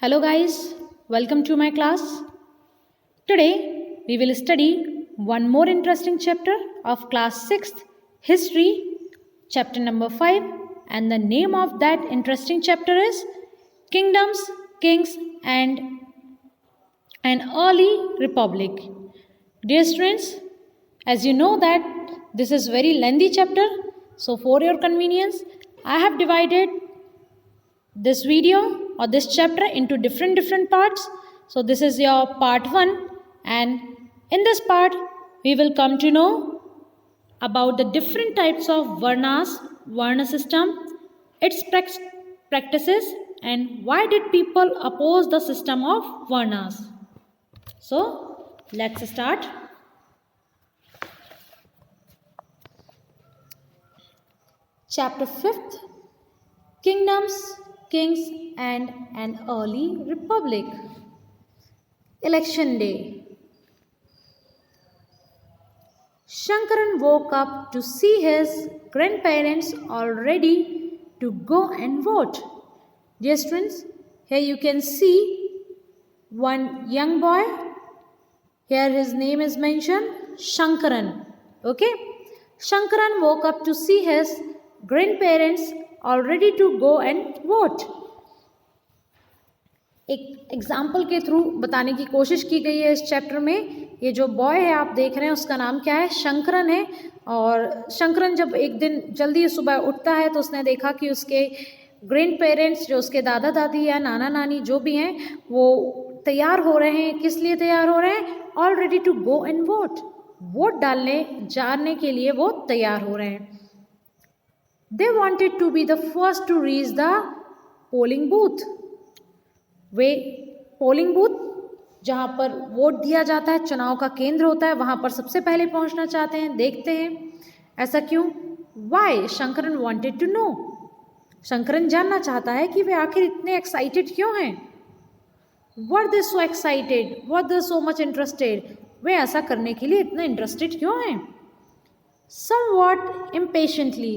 Hello guys, welcome to my class. Today we will study one more interesting chapter of class 6th history, chapter number 5, and the name of that interesting chapter is Kingdoms, Kings and an Early Republic. Dear students, as you know that this is very lengthy chapter, so for your convenience I have divided this video or this chapter into different parts. So this is your part 1, and in this part we will come to know about the different types of Varna system, its practices, and why did people oppose the system of Varnas. So let's start. Chapter 5th, Kingdoms, Kings and an Early Republic. Election Day. Shankaran woke up to see his grandparents all ready to go and vote. Dear students, here you can see one young boy. Here his name is mentioned, Shankaran. Okay? Shankaran woke up to see his grandparents all ready to go and vote. एक example के through बताने की कोशिश की गई है इस chapter में. ये जो बॉय है आप देख रहे हैं उसका नाम क्या है, शंकरन है. और शंकरन जब एक दिन जल्दी सुबह उठता है तो उसने देखा कि उसके ग्रैंड पेरेंट्स, जो उसके दादा दादी या नाना नानी जो भी हैं, वो तैयार हो रहे हैं. किस लिए तैयार हो रहे हैं? All ready to go and vote. Vote डालने जाने के लिए वो तैयार हो रहे हैं. They wanted to be the first to reach the polling booth. Way polling booth जहाँ पर वोट दिया जाता है, चुनाव का केंद्र होता है, वहाँ पर सबसे पहले पहुँचना चाहते हैं. देखते हैं ऐसा क्यों. Why? Shankaran wanted to know. Shankaran जानना चाहता है कि वे आखिर इतने एक्साइटेड क्यों हैं. Were they so excited? Were they so much interested? वे ऐसा करने के लिए इतना इंटरेस्टेड क्यों हैं. Somewhat impatiently,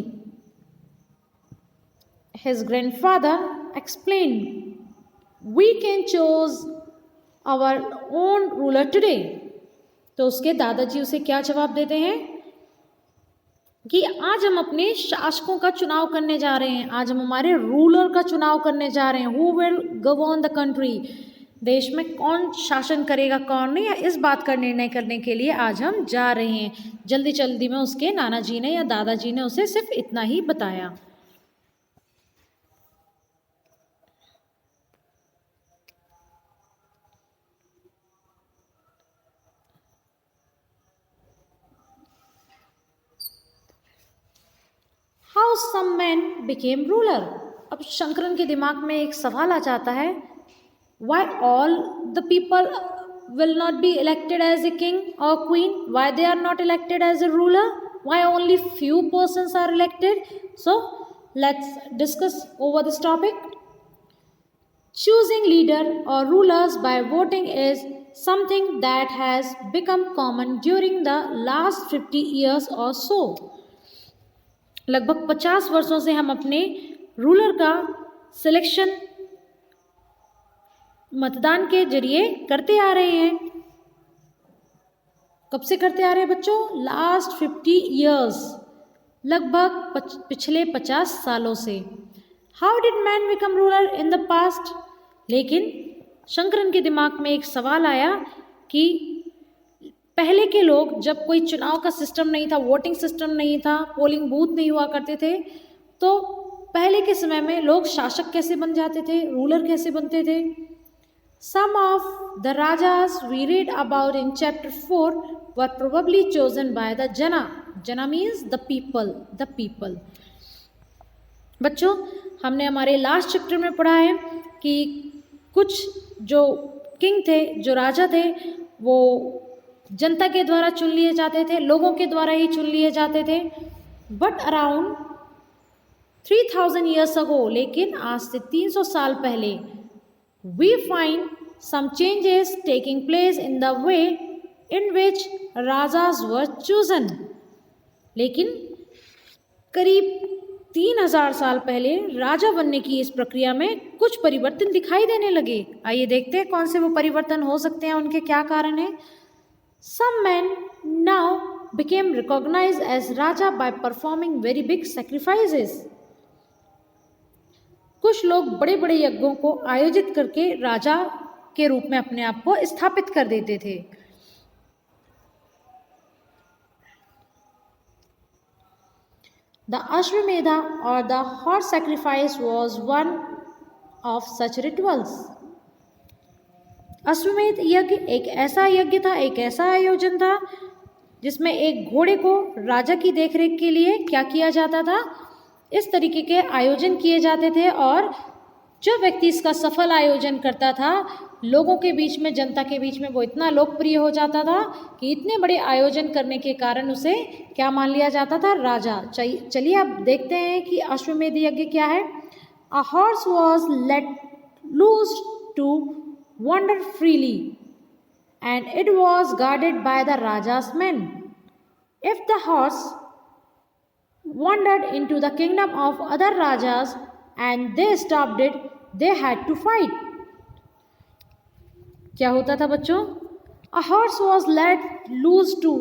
his grandfather explained, "We can choose our own ruler today." तो उसके दादाजी उसे क्या जवाब देते हैं कि आज हम अपने शासकों का चुनाव करने जा रहे हैं, आज हम हमारे रूलर का चुनाव करने जा रहे हैं. Who will govern the country? देश में कौन शासन करेगा कौन नहीं, इस बात का निर्णय करने के लिए आज हम जा रहे हैं. जल्दी जल्दी में उसके नाना जी ने या दादाजी ने उसे सिर्फ इतना ही बताया. How some men became ruler. अब शंकरन के दिमाग में एक सवाल आ जाता है, why all the people will not be elected as a king or queen? Why they are not elected as a ruler? Why only few persons are elected? So let's discuss over this topic. Choosing leader or rulers by voting is something that has become common during the last 50 years or so. लगभग 50 वर्षों से हम अपने ruler का selection मतदान के जरिए करते आ रहे हैं. कब से करते आ रहे हैं बच्चों? लास्ट 50 ईयर्स, लगभग पिछले 50 सालों से. How did man become ruler in the past? लेकिन शंकरन के दिमाग में एक सवाल आया कि पहले के लोग, जब कोई चुनाव का सिस्टम नहीं था, वोटिंग सिस्टम नहीं था, पोलिंग बूथ नहीं हुआ करते थे, तो पहले के समय में लोग शासक कैसे बन जाते थे, रूलर कैसे बनते थे. Some of the rajas we read about in chapter 4 were probably chosen by the jana. Jana means the people, the people. बच्चों, हमने हमारे लास्ट चैप्टर में पढ़ा है कि कुछ जो किंग थे, जो राजा थे, वो जनता के द्वारा चुन लिए जाते थे, लोगों के द्वारा ही चुन लिए जाते थे. बट अराउंड 3000 ईयर्स अगो, लेकिन आज से 300 साल पहले, we find some changes taking place in the way in which rajas were chosen. लेकिन करीब 3000 साल पहले राजा बनने की इस प्रक्रिया में कुछ परिवर्तन दिखाई देने लगे। आइए देखते हैं कौन से वो परिवर्तन हो सकते हैं, उनके क्या कारण हैं। Some men now became recognized as Raja by performing very big sacrifices. कुछ लोग बड़े बड़े यज्ञों को आयोजित करके राजा के रूप में अपने आप को स्थापित कर देते थे। The Ashwamedha or the horse sacrifice was one of such rituals. अश्वमेध यज्ञ एक ऐसा यज्ञ था, एक ऐसा आयोजन था जिसमें एक घोड़े को राजा की देखरेख के लिए क्या किया जाता था, इस तरीके के आयोजन किए जाते थे। और जो व्यक्ति इसका सफल आयोजन करता था, लोगों के बीच में, जनता के बीच में वो इतना लोकप्रिय हो जाता था कि इतने बड़े आयोजन करने के कारण उसे क्या मान लिया जाता था, राजा। चलिए अब देखते हैं कि अश्वमेध यज्ञ क्या है। A horse was let loose to wander freely, and it was guarded by the Raja's men. If the horse wandered into the kingdom of other Rajas and they stopped it, they had to fight. क्या होता था बच्चों? A horse was let loose to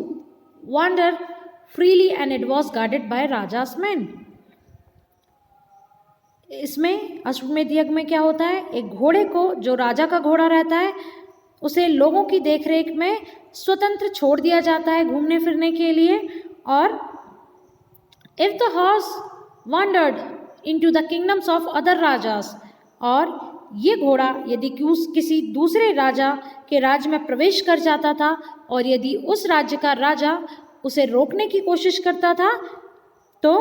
wander freely and it was guarded by Raja's men. इसमें अश्वमेध यज्ञ में क्या होता है, एक घोड़े को, जो राजा का घोड़ा रहता है, उसे लोगों की देखरेख में स्वतंत्र छोड़ दिया जाता है घूमने फिरने के लिए। और if the horse wandered into the kingdoms of other rajas, और ये घोड़ा यदि किसी दूसरे राजा के राज्य में प्रवेश कर जाता था और यदि उस राज्य का राजा उसे रोकने की कोशिश करता था तो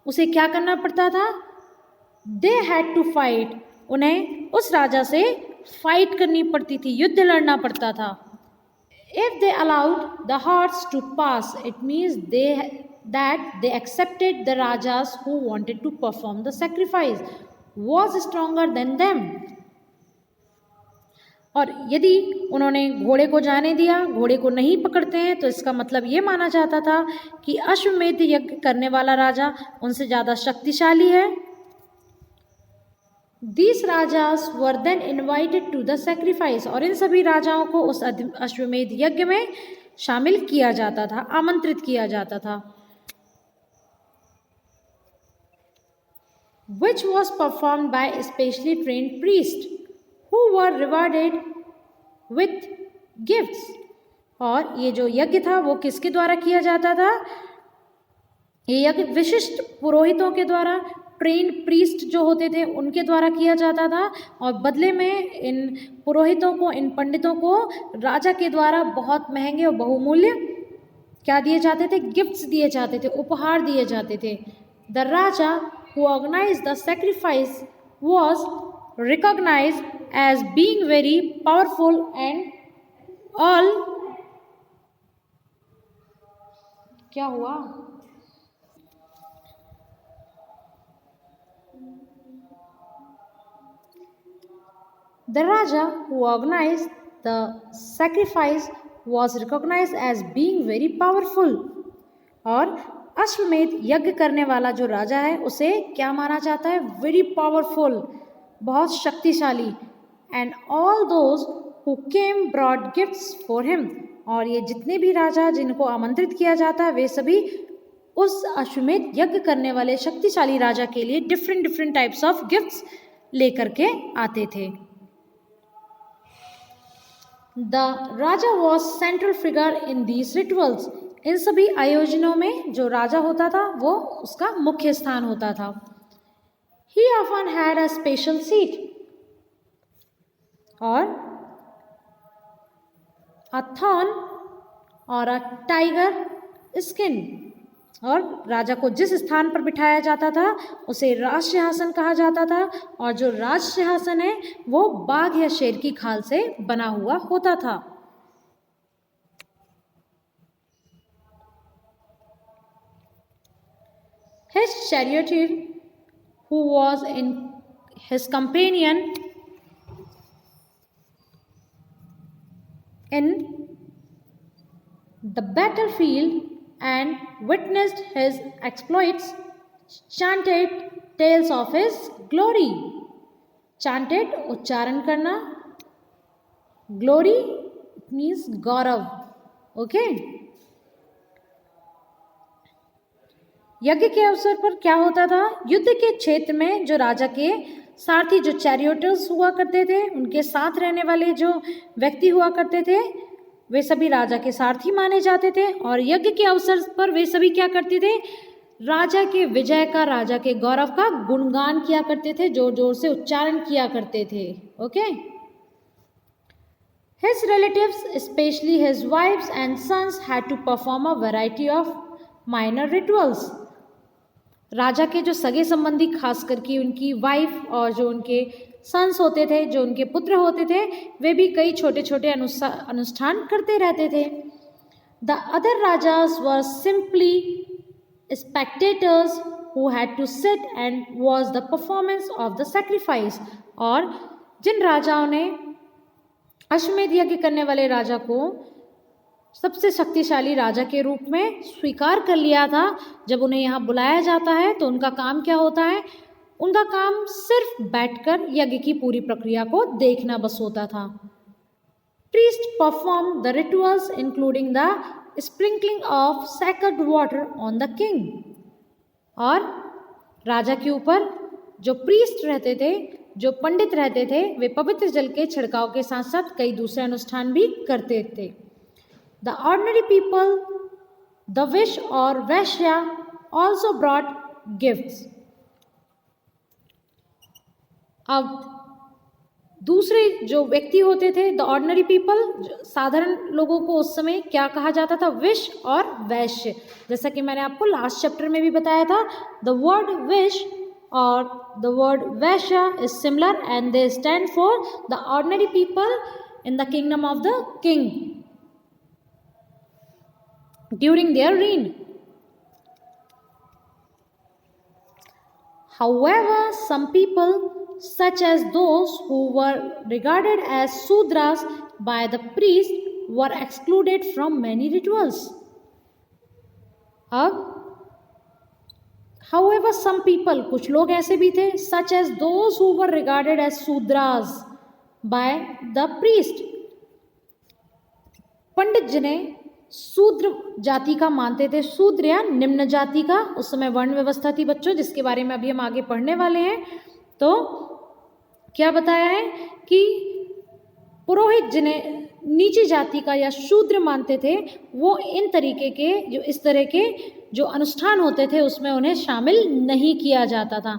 उसे क्या करना पड़ता था, दे हैड टू फाइट, उन्हें उस राजा से फाइट करनी पड़ती थी, युद्ध लड़ना पड़ता था। If they allowed the horse to pass, it means they accepted the rajas who wanted to perform the sacrifice was stronger than them. और यदि उन्होंने घोड़े को जाने दिया, घोड़े को नहीं पकड़ते हैं, तो इसका मतलब ये माना जाता था कि अश्वमेध यज्ञ करने वाला राजा उनसे ज़्यादा शक्तिशाली है। These rajas were then invited to the sacrifice, और इन सभी राजाओं को उस अश्वमेध यज्ञ में शामिल किया जाता था, आमंत्रित किया जाता था। Which was performed by specially trained priests who were rewarded with gifts. और ये जो यज्ञ था वो किसके द्वारा किया जाता था, ये यज्ञ विशिष्ट पुरोहितों के द्वारा, ट्रेन प्रीस्ट जो होते थे उनके द्वारा किया जाता था। और बदले में इन पुरोहितों को, इन पंडितों को राजा के द्वारा बहुत महंगे और बहुमूल्य क्या दिए जाते थे, गिफ्ट्स दिए जाते थे, उपहार दिए जाते थे। The Raja who organized the sacrifice was recognized as being very powerful and all क्या हुआ, the raja who organized the sacrifice was recognized as being very powerful. और अश्वमेध यज्ञ करने वाला जो राजा है उसे क्या माना जाता है, वेरी पावरफुल, बहुत शक्तिशाली। And all those who came brought gifts for him, और ये जितने भी राजा जिनको आमंत्रित किया जाता है वे सभी उस अश्वमेध यज्ञ करने वाले शक्तिशाली राजा के लिए डिफरेंट टाइप्स ऑफ गिफ्ट्स लेकर के आते थे। The raja was central figure in these rituals, इन सभी आयोजनों में जो राजा होता था वो उसका मुख्य स्थान होता था। He often had a special seat और a thorn और a tiger skin, और राजा को जिस स्थान पर बिठाया जाता था उसे राज सिंहासन कहा जाता था। और जो राज सिंहासन है वो बाघ या शेर की खाल से बना हुआ होता था। His charioteer, who was in his companion in the battlefield and witnessed his exploits, chanted tales of his glory. Chanted उच्चारण करना, glory means गौरव. ओके. यज्ञ के अवसर पर क्या होता था? युद्ध के क्षेत्र में जो राजा के सारथी, जो चैरियोटर्स हुआ करते थे, उनके साथ रहने वाले जो व्यक्ति हुआ करते थे, वे सभी राजा के सारथी माने जाते थे. और यज्ञ के अवसर पर वे सभी क्या करते थे? राजा के विजय का, राजा के गौरव का गुणगान किया करते थे, जोर जोर से उच्चारण किया करते थे. Okay. His relatives, especially his wives and sons, had to perform a variety of minor rituals. राजा के जो सगे संबंधी, खास करके उनकी वाइफ और जो उनके सन्स होते थे, जो उनके पुत्र होते थे, वे भी कई छोटे छोटे अनुष्ठान करते रहते थे. The other rajas were simply spectators who had to sit and watch the performance of the sacrifice. और जिन राजाओं ने अश्वमेध यज्ञ करने वाले राजा को सबसे शक्तिशाली राजा के रूप में स्वीकार कर लिया था, जब उन्हें यहाँ बुलाया जाता है तो उनका काम क्या होता है? उनका काम सिर्फ बैठकर यज्ञ की पूरी प्रक्रिया को देखना बस होता था. Priest performed the rituals including the sprinkling of sacred water on the king. और राजा के ऊपर जो प्रीस्ट रहते थे, जो पंडित रहते थे, वे पवित्र जल के छिड़काव के साथ साथ कई दूसरे अनुष्ठान भी करते थे. The ordinary people, the wish or Vaishya, also brought gifts. अब दूसरे जो व्यक्ति होते थे, द ऑर्डिनरी पीपल, साधारण लोगों को उस समय क्या कहा जाता था? विश और वैश्य. जैसा कि मैंने आपको लास्ट चैप्टर में भी बताया था, द वर्ड विश और the word Vysya is similar and they stand for the ordinary people in the kingdom of the king during their reign. However, some people, such as those who were regarded as Sudras by the priest, were excluded from many rituals. अब however, some people, कुछ लोग ऐसे भी थे, such as those who were regarded as Sudras by the priest, पंडित जिन्हें शूद्र जाति का मानते थे, शूद्र या निम्न जाति का, उस समय वर्ण व्यवस्था थी बच्चों, जिसके बारे में अभी हम आगे पढ़ने वाले हैं. तो क्या बताया है कि पुरोहित जिन्हें नीची जाति का या शूद्र मानते थे, वो इन तरीके के, जो इस तरह के जो अनुष्ठान होते थे उसमें उन्हें शामिल नहीं किया जाता था.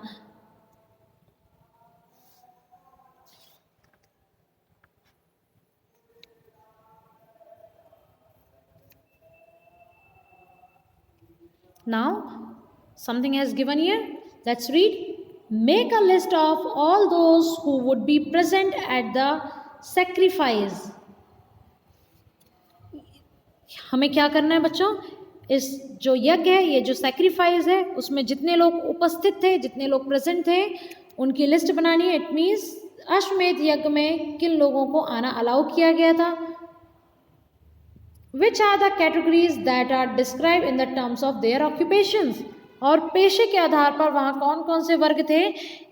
Now something has given here. Let's read. Make a list of all those who would be present at the sacrifice. हमें क्या करना है बच्चों? इस जो यज्ञ है, ये जो सैक्रिफाइस है, उसमें जितने लोग उपस्थित थे, जितने लोग प्रेजेंट थे, उनकी लिस्ट बनानी है. इट मीन्स अश्वमेध यज्ञ में किन लोगों को आना अलाउ किया गया था. Which are the categories that are described in the terms of their occupations? और पेशे के आधार पर वहाँ कौन कौन से वर्ग थे,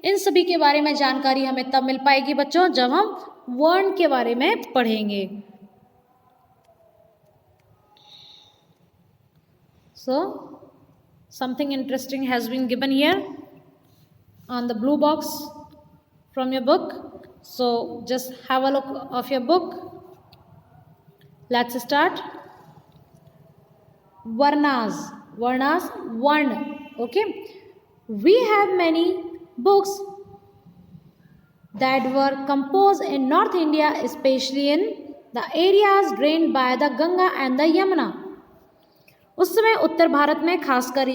इन सभी के बारे में जानकारी हमें तब मिल पाएगी बच्चों जब हम वर्ण के बारे में पढ़ेंगे. So something interesting has been given here on the blue box from your book. So just have a look of your book. Let's start. Varnas, Varn. Okay. We have many books that were composed in North India, especially in the areas drained by the Ganga and the Yamuna. उस समय उत्तर भारत में, खासकर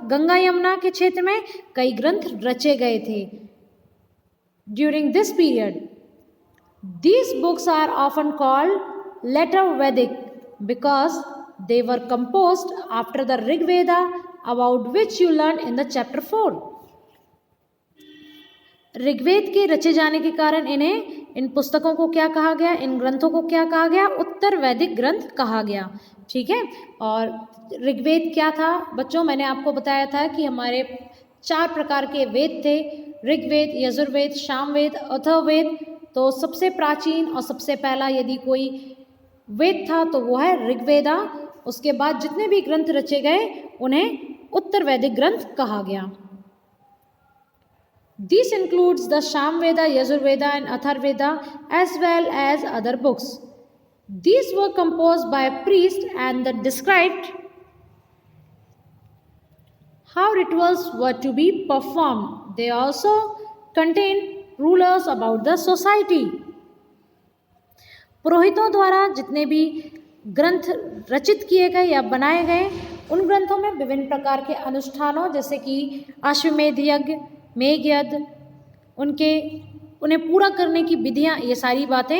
गंगा यमुना के क्षेत्र में कई ग्रंथ रचे गए थे. During this period, these books are often called Later Vedic because they were composed after the Rig Veda, about which you learn in the chapter 4. Rigveda के रचे जाने के कारण इन्हें इन पुस्तकों को क्या कहा गया, इन ग्रंथों को क्या कहा गया, उत्तर वैदिक ग्रंथ कहा गया। ठीक है। और ऋग्वेद क्या था बच्चों, मैंने आपको बताया था कि हमारे 4 प्रकार के वेद थे, ऋग्वेद, यजुर्वेद, सामवेद, अथर्ववेद। तो सबसे प्राचीन और सबसे पहला यदि कोई वेद था तो वो है ऋग्वेदा। उसके बाद जितने भी ग्रंथ रचे गए उन्हें उत्तर वैदिक ग्रंथ कहा गया। This includes the Samveda, Yajurveda and Atharvaveda as well as other books. These were composed by priests and that described how rituals were to be performed. They also contain rulers about the society. पुरोहितों द्वारा जितने भी ग्रंथ रचित किए गए या बनाए गए, उन ग्रंथों में विभिन्न प्रकार के अनुष्ठानों जैसे कि अश्वमेध यज्ञ, मेघ यज्ञ, उन्हें पूरा करने की विधियां, ये सारी बातें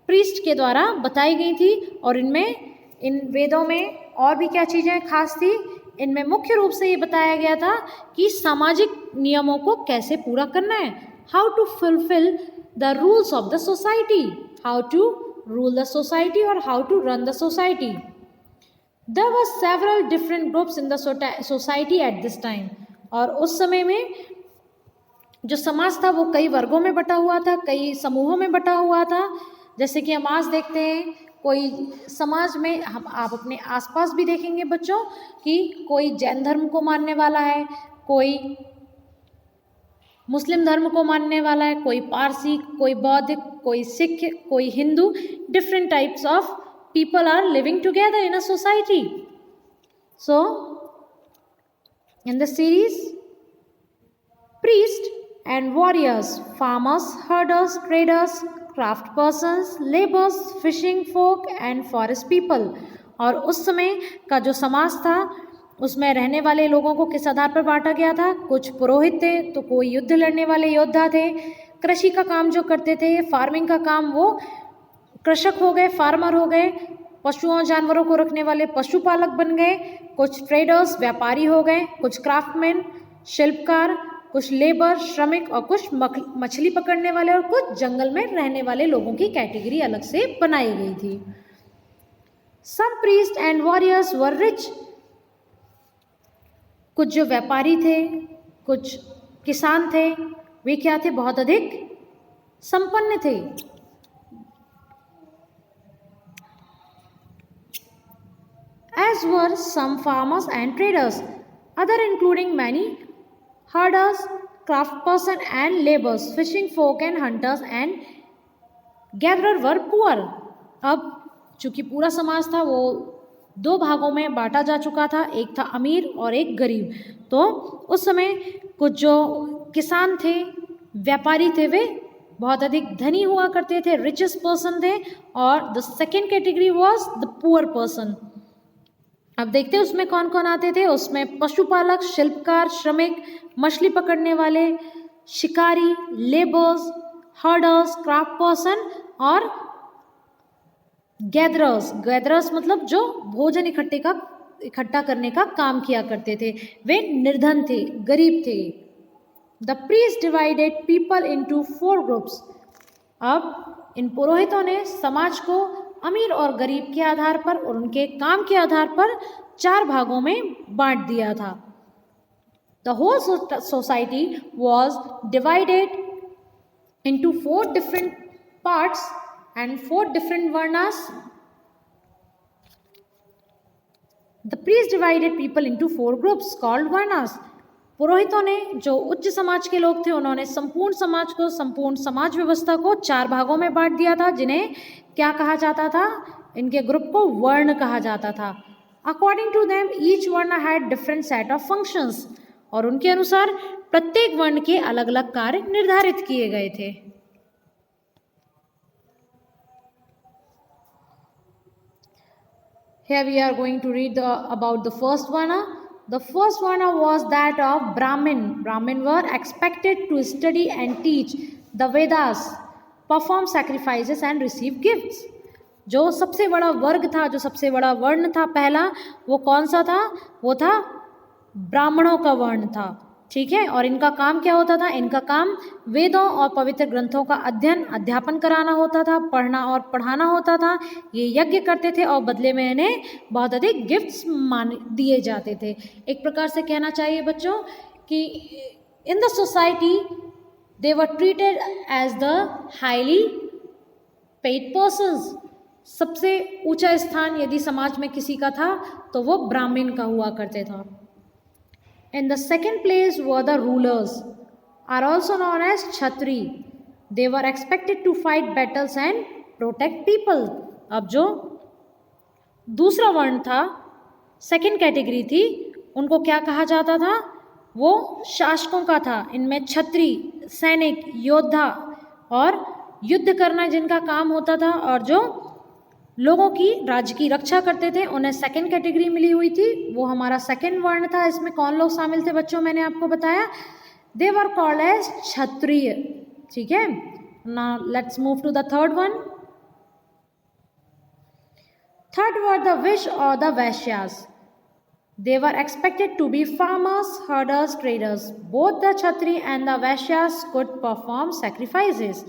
प्रीस्ट के द्वारा बताई गई थी। और इन वेदों में और भी क्या चीज़ें खास थी, इनमें मुख्य रूप से ये बताया गया था कि सामाजिक नियमों को कैसे पूरा करना है, how to fulfil the rules of the society, how to rule the society और how to run the society. There were several different groups in the society at this time. और उस समय में जो समाज था वो कई वर्गों में बटा हुआ था, कई समूहों में बटा हुआ था। जैसे कि हम आज देखते हैं कोई समाज में, आप अपने आसपास भी देखेंगे बच्चों कि कोई जैन धर्म को मानने वाला है, कोई मुस्लिम धर्म को मानने वाला है, कोई पारसी, कोई बौद्ध, कोई सिख, कोई हिंदू। Different types of people are living together in a society. So in the series priest and warriors, farmers, herders, traders, craft persons, laborers, fishing folk and forest people। और उस समय का जो समाज था उसमें रहने वाले लोगों को किस आधार पर बांटा गया था, कुछ पुरोहित थे तो कोई युद्ध लड़ने वाले योद्धा थे, कृषि का काम जो करते थे, फार्मिंग का काम, वो कृषक हो गए, फार्मर हो गए, पशुओं जानवरों को रखने वाले पशुपालक बन गए, कुछ ट्रेडर्स व्यापारी हो गए, कुछ क्राफ्टमैन शिल्पकार, कुछ लेबर श्रमिक और कुछ मछली पकड़ने वाले और कुछ जंगल में रहने वाले लोगों की कैटेगरी अलग से बनाई गई थी। Some priest and warriors were rich. कुछ जो व्यापारी थे, कुछ किसान थे, वे क्या थे, बहुत अधिक संपन्न थे। As were some farmers and traders, other including many herders, craftsperson and laborers, fishing folk and hunters and gatherer were poor। अब चूंकि पूरा समाज था वो 2 भागों में बांटा जा चुका था, एक था अमीर और एक गरीब। तो उस समय कुछ जो किसान थे, व्यापारी थे, वे बहुत अधिक धनी हुआ करते थे, रिचेस्ट पर्सन थे। और the second category was the poor person. अब देखते हैं उसमें कौन कौन आते थे। उसमें पशुपालक, शिल्पकार, श्रमिक, मछली पकड़ने वाले, शिकारी, लेबर्स, हर्डर्स, क्राफ्ट पर्सन और गैदरर्स। गैदरर्स मतलब जो भोजन इकट्ठा करने का काम किया करते थे, वे निर्धन थे, गरीब थे। The priest divided people into 4 groups. अब इन पुरोहितों ने समाज को अमीर और गरीब के आधार पर और उनके काम के आधार पर 4 भागों में बांट दिया था। The whole society was divided into 4 different parts and 4 different varnas. The priest divided people into 4 groups called varnas. पुरोहितों ने, जो उच्च समाज के लोग थे, उन्होंने संपूर्ण समाज व्यवस्था को 4 भागों में बांट दिया था, जिन्हें क्या कहा जाता था, इनके ग्रुप को वर्ण कहा जाता था। अकॉर्डिंग टू देम ईच वर्ण had different set of functions. और उनके अनुसार प्रत्येक वर्ण के अलग अलग कार्य निर्धारित किए गए थे। Here we are going to read about the first varna. The first varna was that of Brahmin. Brahmin were expected to study and teach the Vedas, perform sacrifices and receive gifts. जो सबसे बड़ा वर्ग था, जो सबसे बड़ा वर्ण था पहला, वो कौन सा था? वो था ब्राह्मणों का वर्ण था। ठीक है। और इनका काम क्या होता था? इनका काम वेदों और पवित्र ग्रंथों का अध्ययन अध्यापन कराना होता था, पढ़ना और पढ़ाना होता था। ये यज्ञ करते थे और बदले में इन्हें बहुत अधिक गिफ्ट्स दिए जाते थे। एक प्रकार से कहना चाहिए बच्चों कि in the society they were treated as the highly paid persons. सबसे ऊंचा स्थान यदि समाज में किसी का था तो वो ब्राह्मण का हुआ करते था। In the second place were the rulers, are also known as Chhatri. They were expected to fight battles and protect people. अब जो दूसरा वर्ण था, सेकेंड कैटेगरी थी, उनको क्या कहा जाता था? वो शासकों का था। इनमें छत्री, सैनिक, योद्धा और युद्ध करना जिनका काम होता था और जो लोगों की राज्य की रक्षा करते थे, उन्हें सेकेंड कैटेगरी मिली हुई थी। वो हमारा सेकेंड वर्ण था। इसमें कौन लोग शामिल थे बच्चों? मैंने आपको बताया, दे वर कॉल्ड एज क्षत्रिय। ठीक है। Now let's move to the third one. Third were the विश और the Vaishyas. They were expected to be farmers, herders, traders. Both the Chhatri and the Vaishyas could perform sacrifices.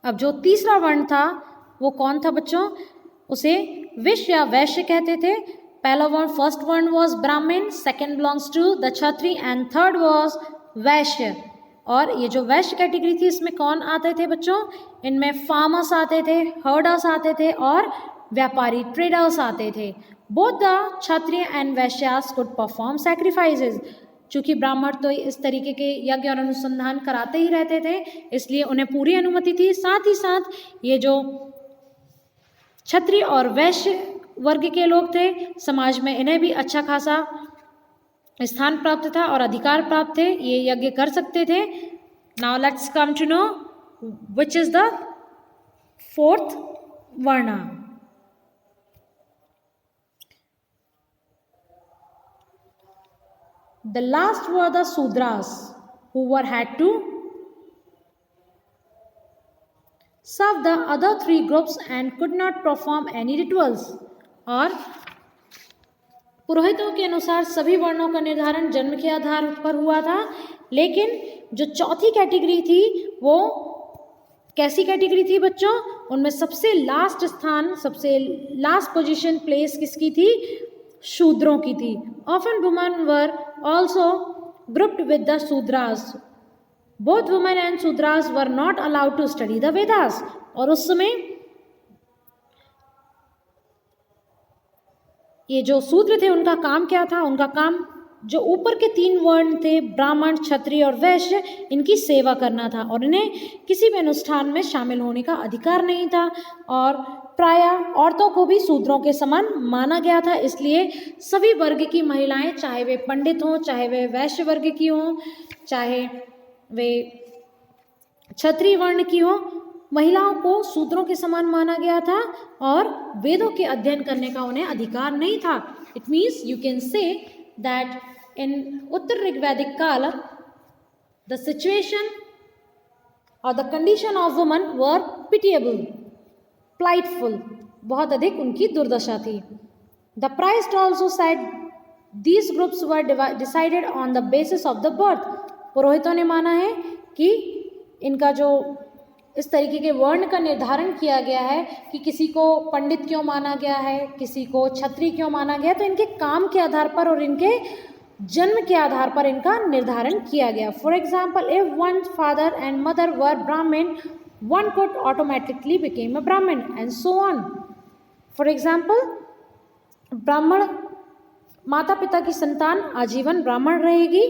अब जो तीसरा वर्ण था वो कौन था बच्चों? उसे विश्य या वैश्य कहते थे। पहला वर्ण, first varna was Brahmin, second belongs to the Kshatriya and third was Vaishya. और ये जो वैश्य कैटेगरी थी इसमें कौन आते थे बच्चों? इनमें फार्मर्स आते थे, हर्डर्स आते थे और व्यापारी ट्रेडर्स आते थे। Both the Kshatriya and Vaishyas could perform sacrifices. चूँकि ब्राह्मण तो इस तरीके के यज्ञ और अनुसंधान कराते ही रहते थे, इसलिए उन्हें पूरी अनुमति थी। साथ ही साथ ये जो क्षत्रिय और वैश्य वर्ग के लोग थे समाज में, इन्हें भी अच्छा खासा स्थान प्राप्त था और अधिकार प्राप्त थे, ये यज्ञ कर सकते थे। Now let's come to know which is the fourth varna. The last were the Sudras, who had to serve the other three groups and could not perform any rituals. और पुरोहितों के अनुसार सभी वर्णों का निर्धारण जन्म के आधार पर हुआ था, लेकिन जो चौथी कैटेगरी थी वो कैसी कैटेगरी थी बच्चों? उनमें सबसे लास्ट स्थान, सबसे लास्ट पोजीशन प्लेस किसकी थी? शूद्रों की थी। Often women were also grouped with the Sudras. Both women and Sudras were not allowed to study the Vedas. और उस समय ये जो शूद्र थे उनका काम क्या था? उनका काम जो ऊपर के तीन वर्ण थे, ब्राह्मण, क्षत्रिय और वैश्य, इनकी सेवा करना था और इन्हें किसी भी अनुष्ठान में शामिल होने का अधिकार नहीं था। और प्रायः औरतों को भी शूद्रों के समान माना गया था। इसलिए सभी वर्ग की महिलाएं, चाहे वे पंडित हों, चाहे वे वैश्य वर्ग की हों, चाहे वे क्षत्रिय वर्ण की हों, महिलाओं को शूद्रों के समान माना गया था और वेदों के अध्ययन करने का उन्हें अधिकार नहीं था। It means you can say that in उत्तर ऋग्वैदिक काल द सिचुएशन और the condition of woman were pitiable, plightful, बहुत अधिक उनकी दुर्दशा थी। The priest also said these groups were decided on the basis of the birth. पुरोहितों ने माना है कि इनका जो इस तरीके के वर्ण का निर्धारण किया गया है कि किसी को पंडित क्यों माना गया है, किसी को क्षत्रिय क्यों माना गया, तो इनके काम के आधार पर और इनके जन्म के आधार पर इनका निर्धारण किया गया। For example, if one father and mother were Brahmin, one could automatically become a Brahmin and so on. For example, ब्राह्मण माता पिता की संतान आजीवन ब्राह्मण रहेगी।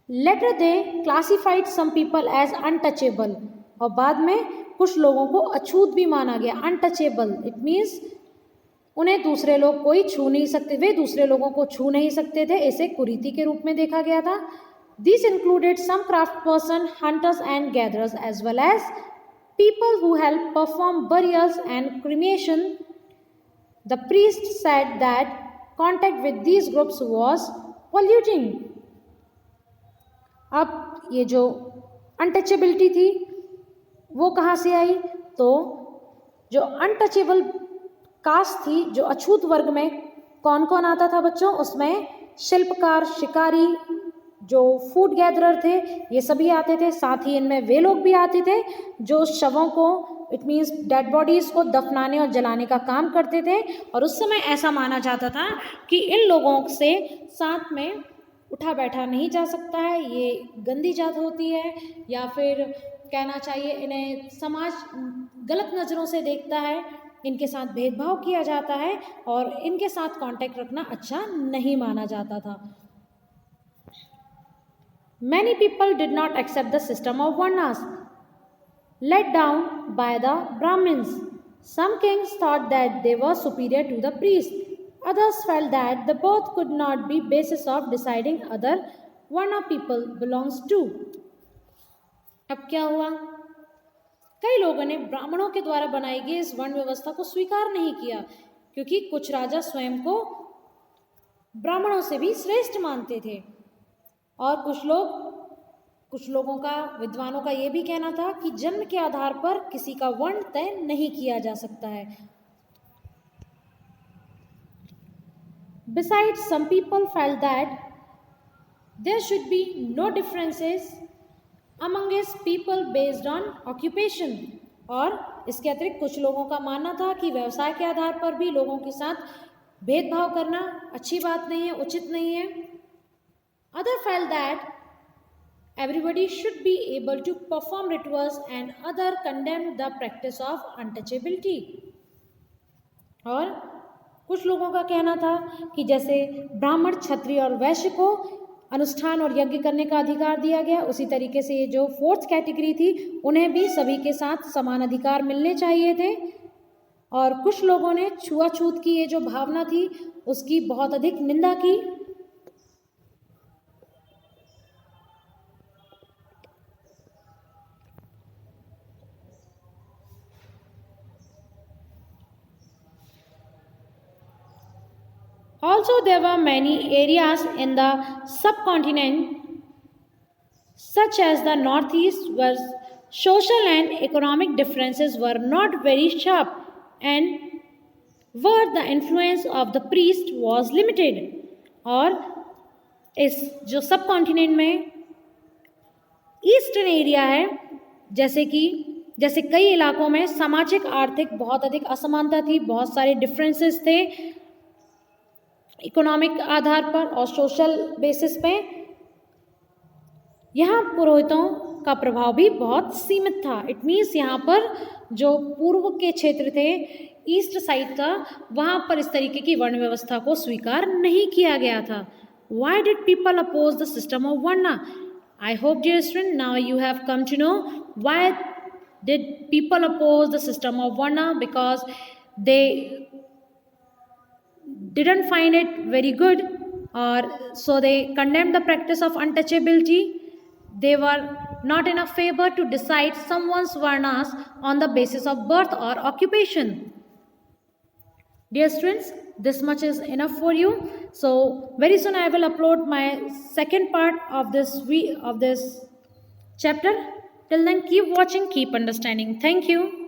Later they classified some people as untouchable, और बाद में कुछ लोगों को अछूत भी माना गया। Untouchable it means उन्हें दूसरे लोग कोई छू नहीं सकते, वे दूसरे लोगों को छू नहीं सकते थे, इसे कुरीति के रूप में देखा गया था। These included some craftspersons, hunters and gatherers, as well as people who helped perform burials and cremation. The priest said that contact with these groups was polluting. अब ये जो अनटचेबिलिटी थी वो कहाँ से आई? तो जो अनटचेबल कास्ट थी, जो अछूत वर्ग में कौन कौन आता था बच्चों? उसमें शिल्पकार, शिकारी, जो फूड गैदरर थे, ये सभी आते थे। साथ ही इनमें वे लोग भी आते थे जो शवों को, इट मीन्स डेड बॉडीज़ को दफनाने और जलाने का काम करते थे। और उस समय ऐसा माना जाता था कि इन लोगों से साथ में उठा बैठा नहीं जा सकता है, ये गंदी जात होती है, या फिर कहना चाहिए इन्हें समाज गलत नज़रों से देखता है, इनके साथ भेदभाव किया जाता है और इनके साथ कांटेक्ट रखना अच्छा नहीं माना जाता था। Many people did not accept the system of Varnas laid down by the Brahmins. Some kings thought that they were superior to the priests. Others felt that the both could not be basis of deciding other Varna people belongs to. अब क्या हुआ? कई लोगों ने ब्राह्मणों के द्वारा बनाई गई इस वर्ण व्यवस्था को स्वीकार नहीं किया, क्योंकि कुछ राजा स्वयं को ब्राह्मणों से भी श्रेष्ठ मानते थे और कुछ लोगों का, विद्वानों का ये भी कहना था कि जन्म के आधार पर किसी का वर्ण तय नहीं किया जा सकता है। Besides, some people felt that there should be no differences among people based on occupation. और इसके अतिरिक्त कुछ लोगों का मानना था कि व्यवसाय के आधार पर भी लोगों के साथ भेदभाव करना अच्छी बात नहीं है, उचित नहीं है। Other felt that everybody should be able to perform rituals and other condemned the practice of untouchability. और कुछ लोगों का कहना था कि जैसे ब्राह्मण, क्षत्रिय और वैश्य को अनुष्ठान और यज्ञ करने का अधिकार दिया गया, उसी तरीके से ये जो फोर्थ कैटेगरी थी उन्हें भी सभी के साथ समान अधिकार मिलने चाहिए थे। और कुछ लोगों ने छुआछूत की ये जो भावना थी उसकी बहुत अधिक निंदा की। Also, there were many areas in the subcontinent, such as the northeast, where social and economic differences were not very sharp and where the influence of the priest was limited. और इस जो सब कॉन्टिनेंट में eastern area है, जैसे कई इलाकों में सामाजिक आर्थिक बहुत अधिक असमानता थी, बहुत सारे डिफरेंसेस थे इकोनॉमिक आधार पर और सोशल बेसिस पे। यहाँ पुरोहितों का प्रभाव भी बहुत सीमित था। इट मीन्स यहाँ पर जो पूर्व के क्षेत्र थे, ईस्ट साइड का, वहाँ पर इस तरीके की वर्ण व्यवस्था को स्वीकार नहीं किया गया था। Why did people oppose the system of Varna? I hope, dear student, now you have come to know why did people oppose the system of Varna, because they didn't find it very good, or so they condemned the practice of untouchability. They were not in a favor to decide someone's varnas on the basis of birth or occupation. Dear students, this much is enough for you. So very soon I will upload my second part of this chapter. Till then, keep watching, keep understanding. Thank you.